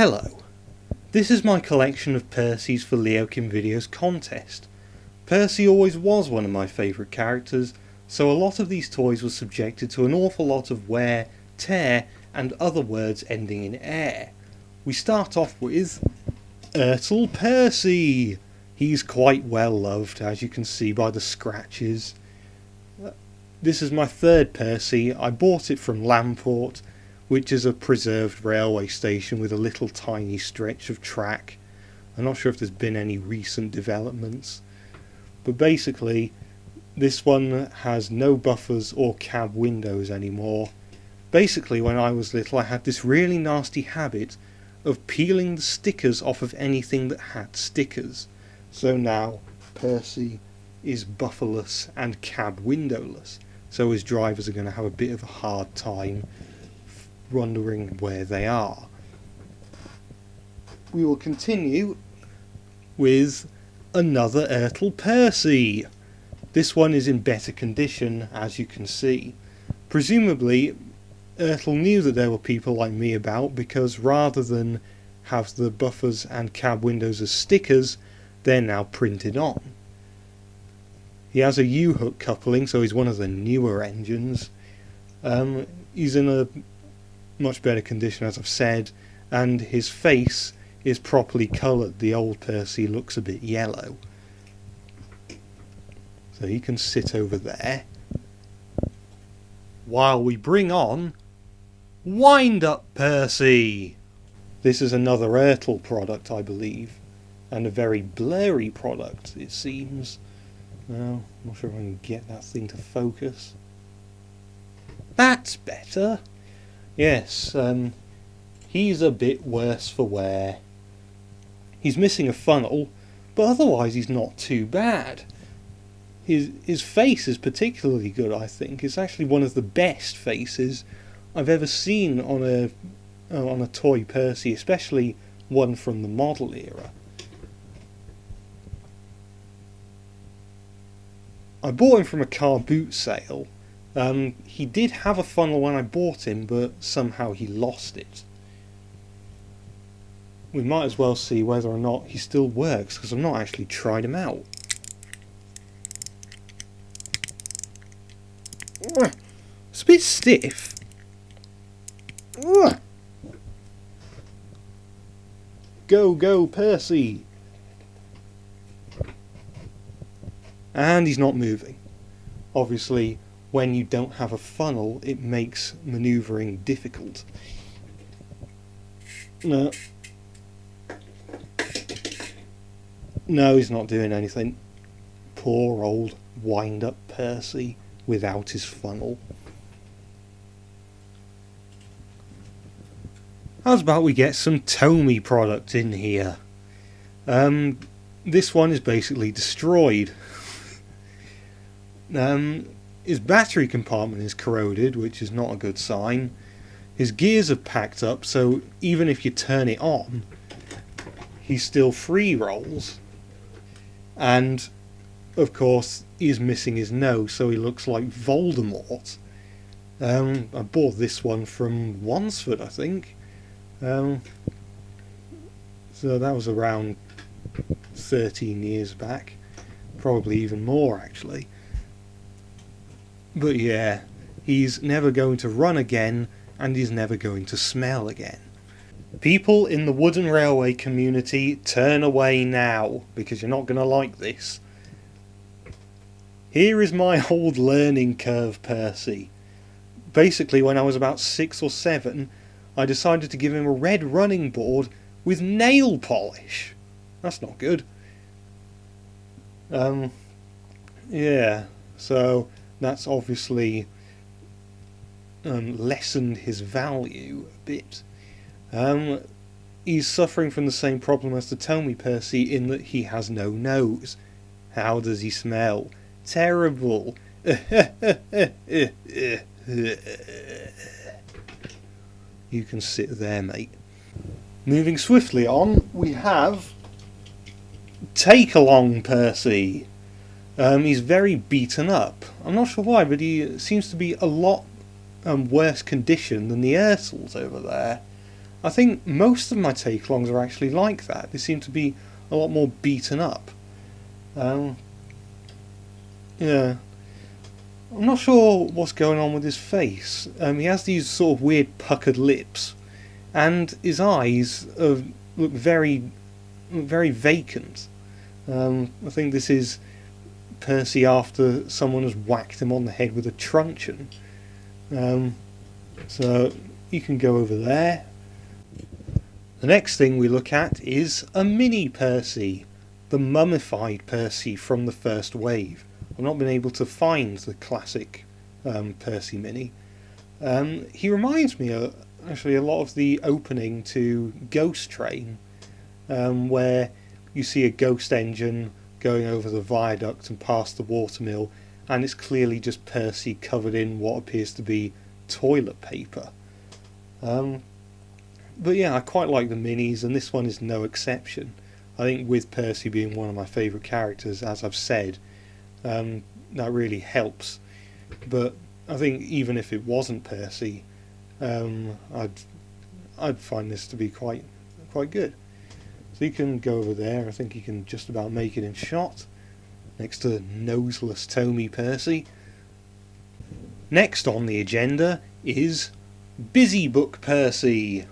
Hello, this is my collection of Percys for Leokimvideo's contest. Percy always was one of my favourite characters, so a lot of these toys were subjected to an awful lot of wear, tear and other words ending in air. We start off with ERTL Percy. He's quite well loved, as you can see by the scratches. This is my third Percy. I bought it from Lamport, which is a preserved railway station with a little tiny stretch of track. I'm not sure if there's been any recent developments, but basically this one has no buffers or cab windows anymore. Basically, when I was little I had this really nasty habit of peeling the stickers off of anything that had stickers. So now Percy is bufferless and cab windowless, so his drivers are going to have a bit of a hard time wondering where they are. We will continue with another ERTL Percy. This one is in better condition, as you can see. Presumably ERTL knew that there were people like me about, because rather than have the buffers and cab windows as stickers, they're now printed on. He has a U-hook coupling, so he's one of the newer engines. He's in a much better condition, as I've said, and his face is properly coloured. The old Percy looks a bit yellow, so he can sit over there while we bring on Windup Percy. This is another ERTL product, I believe, and a very blurry product, it seems. Well, I'm not sure if I can get that thing to focus. That's better. Yes, he's a bit worse for wear. He's missing a funnel, but otherwise he's not too bad. His face is particularly good, I think. It's actually one of the best faces I've ever seen on a toy Percy, especially one from the model era. I bought him from a car boot sale. He did have a funnel when I bought him, but somehow he lost it. We might as well see whether or not he still works, because I've not actually tried him out. It's a bit stiff. Go, go, Percy! And he's not moving. Obviously, when you don't have a funnel, it makes manoeuvring difficult. No, he's not doing anything. Poor old Windup Percy without his funnel. How's about we get some Tomy product in here? This one is basically destroyed. His battery compartment is corroded, which is not a good sign. His gears are packed up, so even if you turn it on, he still free rolls. And of course he's missing his nose, so he looks like Voldemort. I bought this one from Wansford, I think. So that was around 13 years back, probably even more actually. But yeah, he's never going to run again, and he's never going to smell again. People in the wooden railway community, turn away now, because you're not going to like this. Here is my old learning curve Percy. Basically, when I was about 6 or 7, I decided to give him a red running board with nail polish. That's not good. Yeah, so that's obviously lessened his value a bit. He's suffering from the same problem as the Tomy Percy, in that he has no nose. How does he smell? Terrible. You can sit there, mate. Moving swiftly on, we have Takealong Percy. He's very beaten up. I'm not sure why, but he seems to be a lot worse condition than the ERTLs over there. I think most of my take-alongs are actually like that. They seem to be a lot more beaten up. Yeah. I'm not sure what's going on with his face. He has these sort of weird puckered lips, and his eyes look very, very vacant. I think this is Percy after someone has whacked him on the head with a truncheon. So you can go over there. The next thing we look at is a mini Percy, the mummified Percy from the first wave. I've not been able to find the classic Percy mini. He reminds me actually a lot of the opening to Ghost Train, where you see a ghost engine going over the viaduct and past the watermill, and it's clearly just Percy covered in what appears to be toilet paper. But yeah, I quite like the minis, and this one is no exception. I think with Percy being one of my favourite characters, as I've said, that really helps. But I think even if it wasn't Percy, I'd find this to be quite good. So you can go over there. I think you can just about make it in shot, next to noseless Tomy Percy. Next on the agenda is Busybook Percy.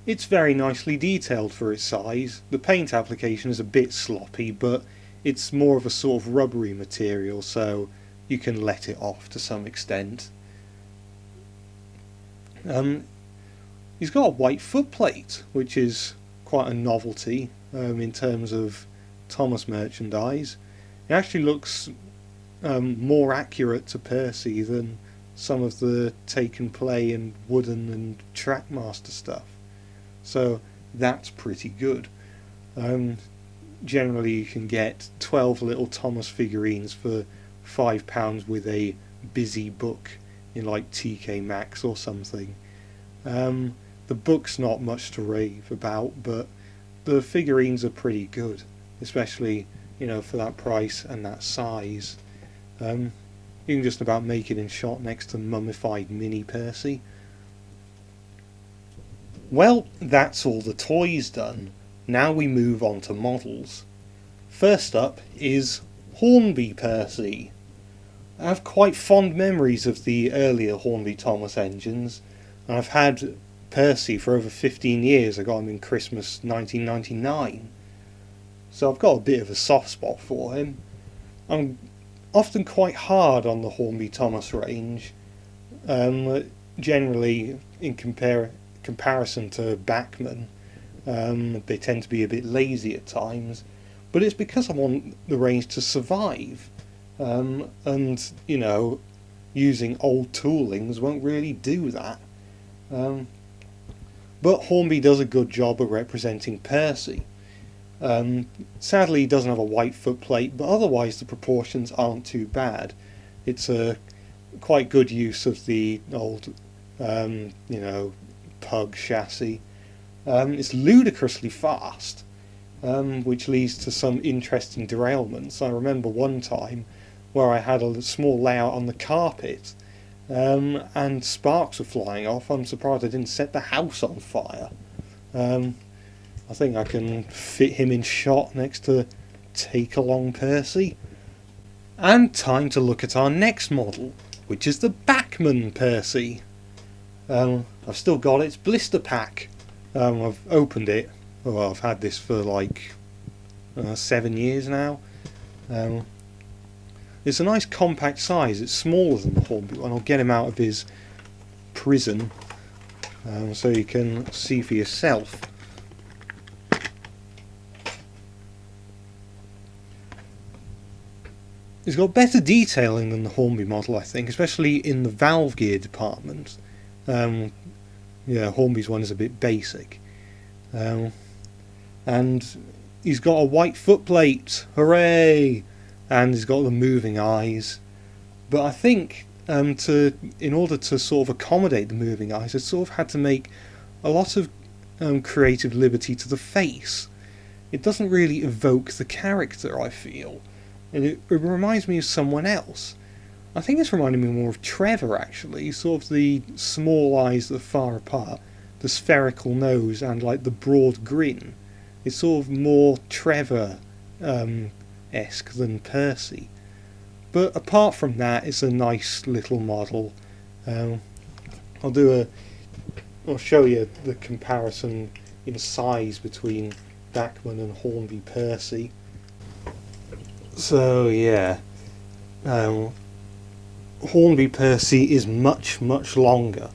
It's very nicely detailed for its size. The paint application is a bit sloppy, but it's more of a sort of rubbery material, so you can let it off to some extent. He's got a white footplate, which is quite a novelty in terms of Thomas merchandise. It actually looks more accurate to Percy than some of the take and play and wooden and Trackmaster stuff. So that's pretty good. Generally you can get 12 little Thomas figurines for £5 with a busy book in like TK Maxx or something. The book's not much to rave about, but the figurines are pretty good, especially, for that price and that size. You can just about make it in shot next to mummified mini Percy. Well, that's all the toys done. Now we move on to models. First up is Hornby Percy. I have quite fond memories of the earlier Hornby Thomas engines, and I've had Percy for over 15 years. I got him in Christmas 1999. So I've got a bit of a soft spot for him. I'm often quite hard on the Hornby Thomas range, generally in comparison to Bachmann. They tend to be a bit lazy at times, but it's because I want the range to survive, and using old toolings won't really do that. But Hornby does a good job of representing Percy. Sadly he doesn't have a white footplate, but otherwise the proportions aren't too bad. It's a quite good use of the old pug chassis. It's ludicrously fast, which leads to some interesting derailments. I remember one time where I had a small layout on the carpet, and sparks were flying off. I'm surprised I didn't set the house on fire. I think I can fit him in shot next to Takealong Percy. And time to look at our next model, which is the Bachmann Percy. I've still got its blister pack. I've opened it. Well, I've had this for like 7 years now. It's a nice compact size. It's smaller than the Hornby one. I'll get him out of his prison so you can see for yourself. It's got better detailing than the Hornby model, I think, especially in the valve gear department. Hornby's one is a bit basic. And he's got a white footplate, hooray! And he's got the moving eyes. But I think in order to sort of accommodate the moving eyes, I sort of had to make a lot of creative liberty to the face. It doesn't really evoke the character, I feel. And it reminds me of someone else. I think it's reminding me more of Trevor, actually. Sort of the small eyes that are far apart, the spherical nose and like the broad grin. It's sort of more Trevor esque than Percy. But apart from that, it's a nice little model. I'll show you the comparison in size between Bachmann and Hornby Percy. So yeah, Hornby Percy is much longer,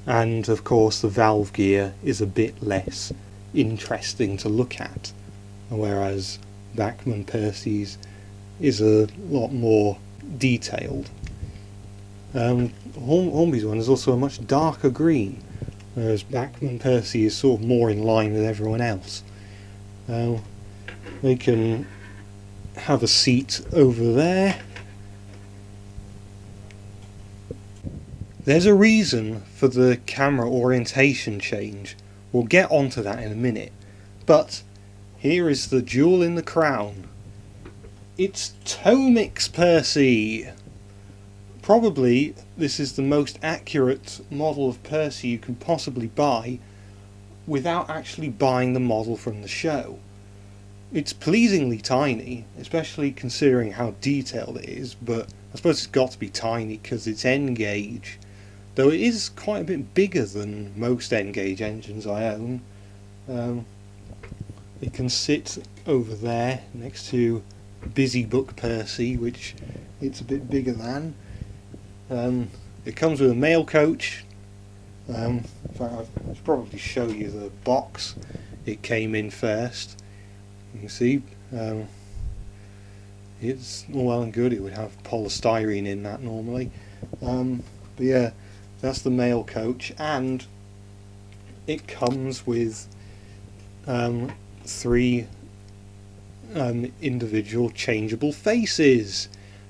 and of course the valve gear is a bit less interesting to look at, whereas Bachmann Percy's is a lot more detailed. Hornby's one is also a much darker green, whereas Bachmann Percy is sort of more in line with everyone else. They can have a seat over there. There's a reason for the camera orientation change. We'll get onto that in a minute. But here is the jewel in the crown. It's Tomix Percy! Probably this is the most accurate model of Percy you can possibly buy without actually buying the model from the show. It's pleasingly tiny, especially considering how detailed it is, but I suppose it's got to be tiny because it's N-gauge, though it is quite a bit bigger than most N-gauge engines I own. It can sit over there next to Busybook Percy, which it's a bit bigger than. It comes with a mail coach. In fact, I should probably show you the box it came in first. You can see it's all well and good, it would have polystyrene in that normally. But yeah, that's the mail coach, and it comes with 3 individual changeable faces.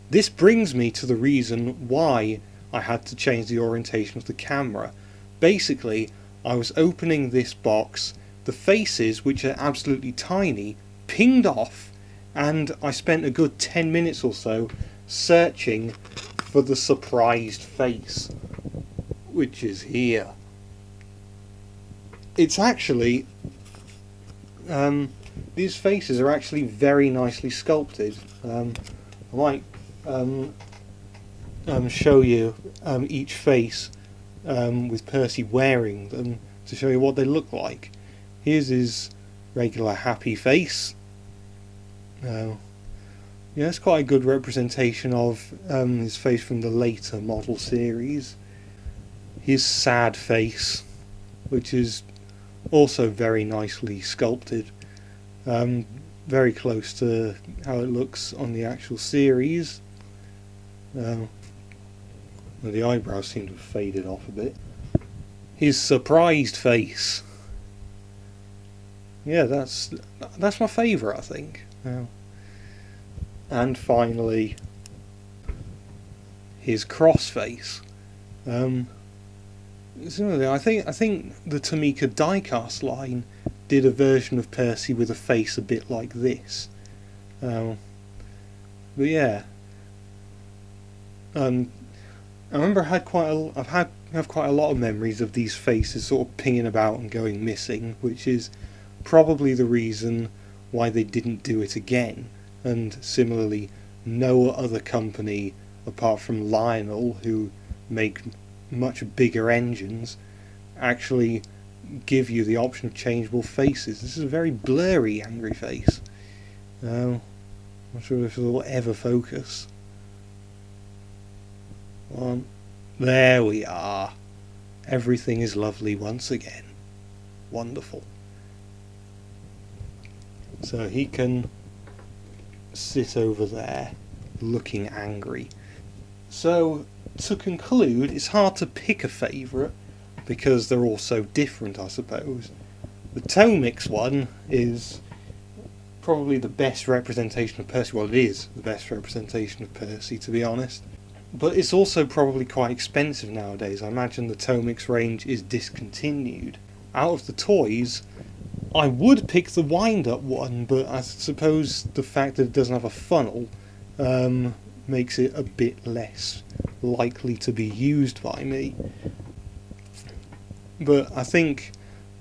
This brings me to the reason why I had to change the orientation of the camera. Basically, I was opening this box, the faces, which are absolutely tiny, pinged off, and I spent a good 10 minutes or so searching for the surprised face, which is here. It's actually these faces are actually very nicely sculpted. I might show you each face with Percy wearing them to show you what they look like. Here's his regular happy face. Yeah, it's quite a good representation of his face from the later model series. His sad face, which is also very nicely sculpted, very close to how it looks on the actual series. The eyebrows seem to have faded off a bit. His surprised face. Yeah, that's my favourite, I think. And finally, his cross face. Similarly, I think the Tomika diecast line did a version of Percy with a face a bit like this. But yeah, I remember I have quite a lot of memories of these faces sort of pinging about and going missing, which is probably the reason why they didn't do it again. And similarly, no other company apart from Lionel, who make much bigger engines, actually give you the option of changeable faces. This is a very blurry angry face. I'm not sure if it will ever focus. There we are. Everything is lovely once again. Wonderful. So he can sit over there looking angry. So to conclude, it's hard to pick a favourite because they're all so different, I suppose. The Tomix one is probably the best representation of Percy. Well, it is the best representation of Percy, to be honest. But it's also probably quite expensive nowadays. I imagine the Tomix range is discontinued. Out of the toys, I would pick the Windup one, but I suppose the fact that it doesn't have a funnel makes it a bit less likely to be used by me. but I think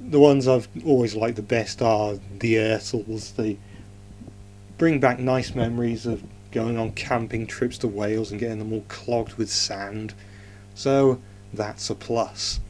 the ones I've always liked the best are the ERTLs. They bring back nice memories of going on camping trips to Wales and getting them all clogged with sand, so that's a plus.